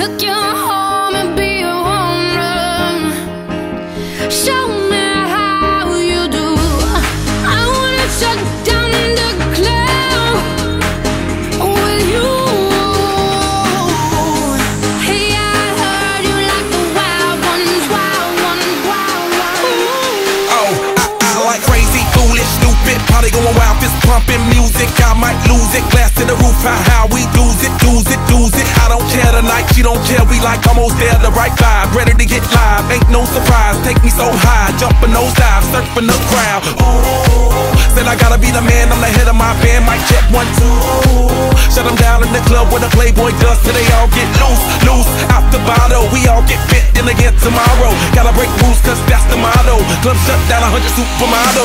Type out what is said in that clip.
took you home and be a woman. Show me how you do. I wanna shut down the club with you. Hey, I heard you like the wild ones, wild ones, wild ones. Oh, I like crazy, foolish, stupid, probably going wild, fist pumping music. I might lose it, glass to the roof, how we lose it, lose it, lose it. I don't care tonight, she don't care, we like almost there, the right vibe, ready to get live, ain't no surprise, take me so high, jumping those dives, surfing the crowd. Ooh, said I gotta be the man, I'm the head of my band, mic check 1, 2. Shut them down in the club where the Playboy does, till they all get loose, loose, out the bottle, we all get fit in again tomorrow. Gotta break rules, cause that's the motto, club shut down, 100 supermodels.